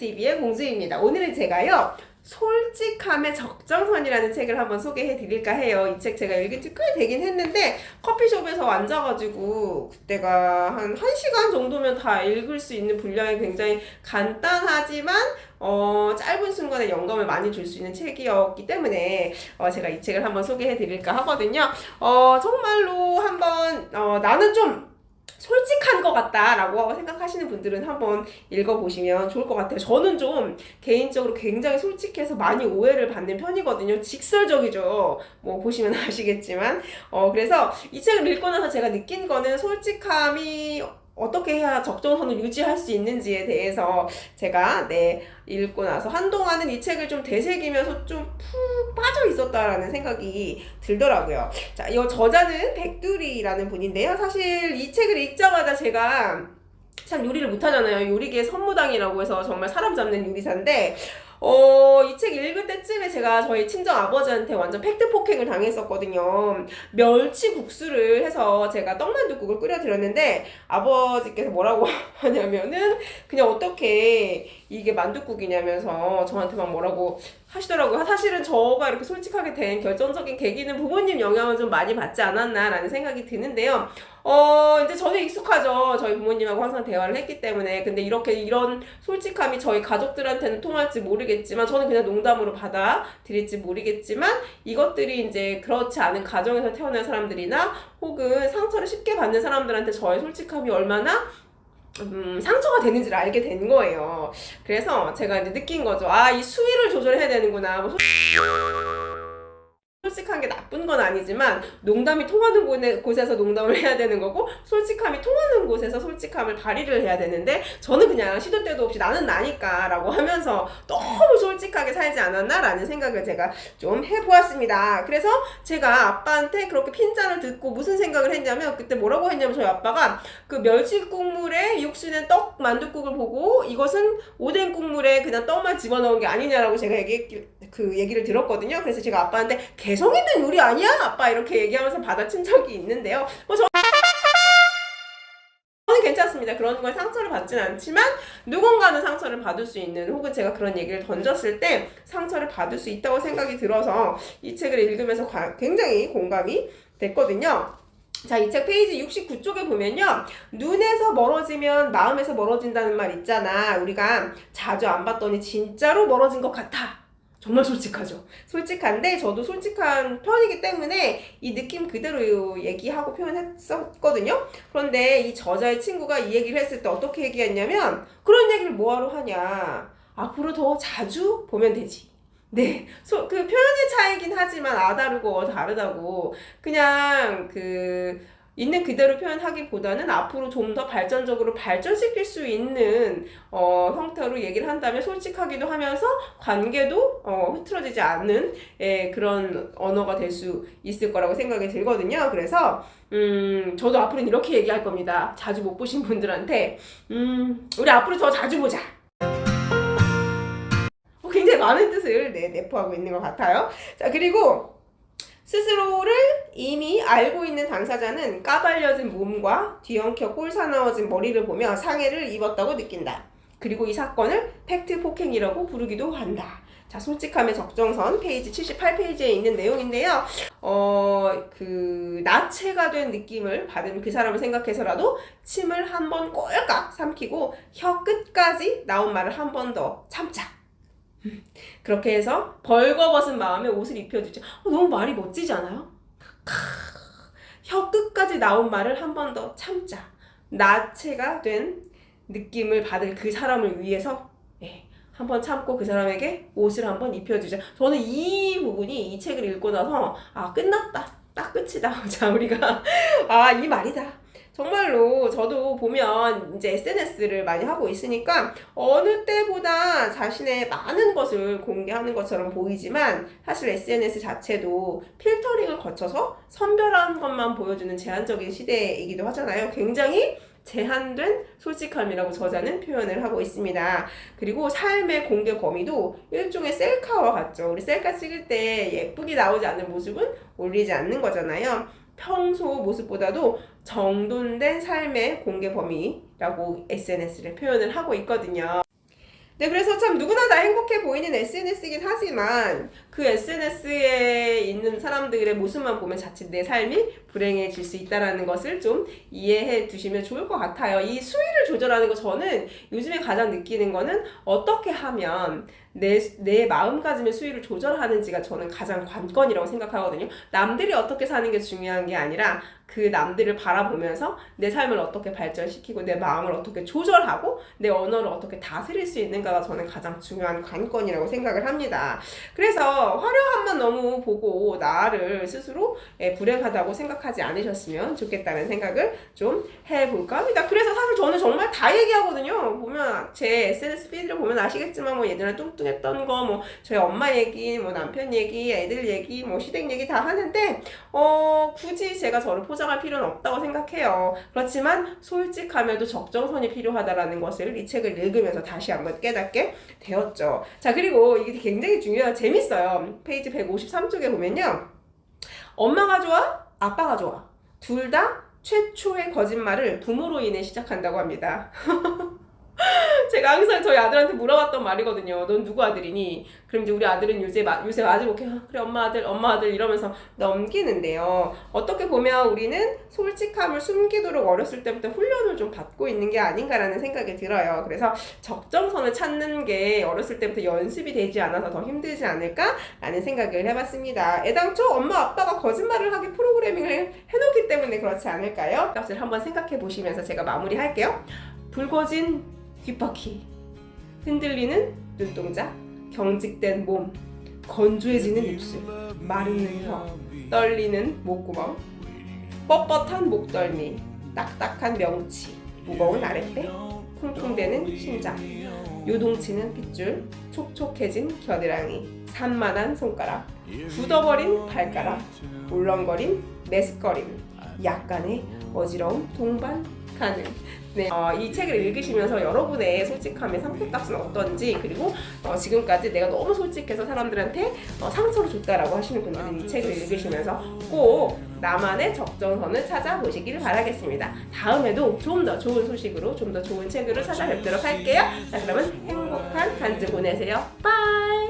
TV의 공주입니다. 오늘은 제가요 솔직함의 적정선이라는 책을 한번 소개해 드릴까 해요. 이 책 제가 읽은 지 꽤 되긴 했는데 커피숍에서 앉아가지고 그때가 한 1시간 정도면 다 읽을 수 있는 분량이 굉장히 간단하지만 짧은 순간에 영감을 많이 줄 수 있는 책이었기 때문에 제가 이 책을 한번 소개해 드릴까 하거든요. 정말로 한번 나는 좀 솔직한 것 같다라고 생각하시는 분들은 한번 읽어보시면 좋을 것 같아요. 저는 좀 개인적으로 굉장히 솔직해서 많이 오해를 받는 편이거든요. 직설적이죠. 뭐 보시면 아시겠지만 그래서 이 책을 읽고 나서 제가 느낀 거는 솔직함이 어떻게 해야 적정선을 유지할 수 있는지에 대해서 제가 읽고 나서 한동안은 이 책을 좀 되새기면서 좀 푹 빠져 있었다라는 생각이 들더라고요. 자, 이 저자는 백두리라는 분인데요. 사실 이 책을 읽자마자 제가 참 요리를 못하잖아요. 요리계의 선무당이라고 해서 정말 사람 잡는 요리사인데 이 책 읽을 때쯤에 제가 저희 친정 아버지한테 완전 팩트 폭행을 당했었거든요. 멸치 국수를 해서 제가 떡만둣국을 끓여드렸는데 아버지께서 뭐라고 하냐면은 그냥 어떻게 이게 만둣국이냐면서 저한테 막 뭐라고 하시더라고요. 사실은 저가 이렇게 솔직하게 된 결정적인 계기는 부모님 영향을 좀 많이 받지 않았나라는 생각이 드는데요. 이제 저는 익숙하죠. 저희 부모님하고 항상 대화를 했기 때문에. 근데 이런 솔직함이 저희 가족들한테는 통할지 모르겠지만, 저는 그냥 농담으로 받아들일지 모르겠지만, 이것들이 이제 그렇지 않은 가정에서 태어난 사람들이나, 혹은 상처를 쉽게 받는 사람들한테 저의 솔직함이 얼마나 상처가 되는지를 알게 된 거예요. 그래서 제가 이제 느낀 거죠. 이 수위를 조절해야 되는구나. 솔직한 게 나쁜 건 아니지만 농담이 통하는 곳에서 농담을 해야 되는 거고 솔직함이 통하는 곳에서 솔직함을 발휘를 해야 되는데 저는 그냥 시도 때도 없이 나는 나니까 라고 하면서 너무 솔직하게 살지 않았나 라는 생각을 제가 좀 해보았습니다. 그래서 제가 아빠한테 그렇게 핀잔을 듣고 무슨 생각을 했냐면 그때 뭐라고 했냐면 저희 아빠가 그 멸치 국물에 육수는 떡 만둣국을 보고 이것은 오뎅 국물에 그냥 떡만 집어넣은 게 아니냐라고 제가 얘기를 들었거든요. 그래서 제가 아빠한테 개성 있는 요리 아니야? 아빠 이렇게 얘기하면서 받아친 적이 있는데요. 저는 괜찮습니다. 그런 거에 상처를 받진 않지만 누군가는 상처를 받을 수 있는 혹은 제가 그런 얘기를 던졌을 때 상처를 받을 수 있다고 생각이 들어서 이 책을 읽으면서 굉장히 공감이 됐거든요. 자, 이 책 페이지 69쪽에 보면요. 눈에서 멀어지면 마음에서 멀어진다는 말 있잖아. 우리가 자주 안 봤더니 진짜로 멀어진 것 같아. 정말 솔직하죠. 솔직한데 저도 솔직한 편이기 때문에 이 느낌 그대로 얘기하고 표현했었거든요. 그런데 이 저자의 친구가 이 얘기를 했을 때 어떻게 얘기했냐면 그런 얘기를 뭐하러 하냐. 앞으로 더 자주 보면 되지. 네, 그 표현의 차이긴 하지만 다르고 다르다고 그냥 있는 그대로 표현하기보다는 앞으로 좀 더 발전적으로 발전시킬 수 있는 형태로 얘기를 한다면 솔직하기도 하면서 관계도 흐트러지지 않는 그런 언어가 될 수 있을 거라고 생각이 들거든요. 그래서 저도 앞으로는 이렇게 얘기할 겁니다. 자주 못 보신 분들한테 우리 앞으로 더 자주 보자. 굉장히 많은 뜻을 내포하고 있는 것 같아요. 자, 그리고 스스로를 이미 알고 있는 당사자는 까발려진 몸과 뒤엉켜 꼴사나워진 머리를 보며 상해를 입었다고 느낀다. 그리고 이 사건을 팩트 폭행이라고 부르기도 한다. 자, 솔직함의 적정선 페이지 78페이지에 있는 내용인데요. 나체가 된 느낌을 받은 그 사람을 생각해서라도 침을 한 번 꼴깍 삼키고 혀 끝까지 나온 말을 한 번 더 참자. 그렇게 해서 벌거벗은 마음에 옷을 입혀주죠. 너무 말이 멋지지 않아요? 혀 끝까지 나온 말을 한 번 더 참자. 나체가 된 느낌을 받을 그 사람을 위해서 한 번 참고 그 사람에게 옷을 한 번 입혀주자. 저는 이 부분이 이 책을 읽고 나서 끝났다. 딱 끝이다. 자, 우리가 이 말이다. 정말로 저도 보면 이제 SNS를 많이 하고 있으니까 어느 때보다 자신의 많은 것을 공개하는 것처럼 보이지만 사실 SNS 자체도 필터링을 거쳐서 선별한 것만 보여주는 제한적인 시대이기도 하잖아요. 굉장히 제한된 솔직함이라고 저자는 표현을 하고 있습니다. 그리고 삶의 공개 범위도 일종의 셀카와 같죠. 우리 셀카 찍을 때 예쁘게 나오지 않는 모습은 올리지 않는 거잖아요. 평소 모습보다도 정돈된 삶의 공개 범위라고 SNS를 표현을 하고 있거든요. 네, 그래서 참 누구나 다 행복해 보이는 SNS이긴 하지만 그 SNS에 있는 사람들의 모습만 보면 자칫 내 삶이 불행해질 수 있다는 것을 좀 이해해 두시면 좋을 것 같아요. 이 수위를 조절하는 거 저는 요즘에 가장 느끼는 거는 어떻게 하면 내 마음가짐의 수위를 조절하는지가 저는 가장 관건이라고 생각하거든요. 남들이 어떻게 사는 게 중요한 게 아니라 그 남들을 바라보면서 내 삶을 어떻게 발전시키고 내 마음을 어떻게 조절하고 내 언어를 어떻게 다스릴 수 있는가가 저는 가장 중요한 관건이라고 생각을 합니다. 그래서 화려함만 너무 보고 나를 스스로 불행하다고 생각하지 않으셨으면 좋겠다는 생각을 좀 해볼까 합니다. 그래서 사실 저는 정말 다 얘기하거든요. 보면 제 SNS 피드를 보면 아시겠지만 뭐 예전에 뚱뚱했던 거, 뭐 저희 엄마 얘기, 뭐 남편 얘기, 애들 얘기, 뭐 시댁 얘기 다 하는데 굳이 제가 저를 포장할 필요는 없다고 생각해요. 그렇지만 솔직함에도 적정선이 필요하다라는 것을 이 책을 읽으면서 다시 한번 깨닫게 되었죠. 자, 그리고 이게 굉장히 재밌어요. 페이지 153쪽에 보면요. 엄마가 좋아? 아빠가 좋아? 둘 다 최초의 거짓말을 부모로 인해 시작한다고 합니다. 제가 항상 저희 아들한테 물어봤던 말이거든요. 넌 누구 아들이니? 그럼 이제 우리 아들은 요새 마지못해 그래 엄마 아들 이러면서 넘기는데요. 어떻게 보면 우리는 솔직함을 숨기도록 어렸을 때부터 훈련을 좀 받고 있는 게 아닌가라는 생각이 들어요. 그래서 적정선을 찾는 게 어렸을 때부터 연습이 되지 않아서 더 힘들지 않을까라는 생각을 해봤습니다. 애당초 엄마 아빠가 거짓말을 하게 프로그래밍을 해놓기 때문에 그렇지 않을까요? 값을 한번 생각해 보시면서 제가 마무리할게요. 붉어진 뒷바퀴, 흔들리는 눈동자, 경직된 몸, 건조해지는 입술, 마르는 혀, 떨리는 목구멍, 뻣뻣한 목덜미, 딱딱한 명치, 무거운 아랫배, 쿵쿵대는 심장, 요동치는 핏줄, 촉촉해진 겨드랑이, 산만한 손가락, 굳어버린 발가락, 울렁거린 메스꺼림, 약간의 어지러운 동반 가능. 네, 이 책을 읽으시면서 여러분의 솔직함의 상표값은 어떤지, 그리고 지금까지 내가 너무 솔직해서 사람들한테 상처를 줬다라고 하시는 분들은 이 책을 읽으시면서 꼭 나만의 적정선을 찾아보시길 바라겠습니다. 다음에도 좀 더 좋은 소식으로 좀 더 좋은 책으로 찾아뵙도록 할게요. 자, 그러면 행복한 한 주 보내세요. 빠이.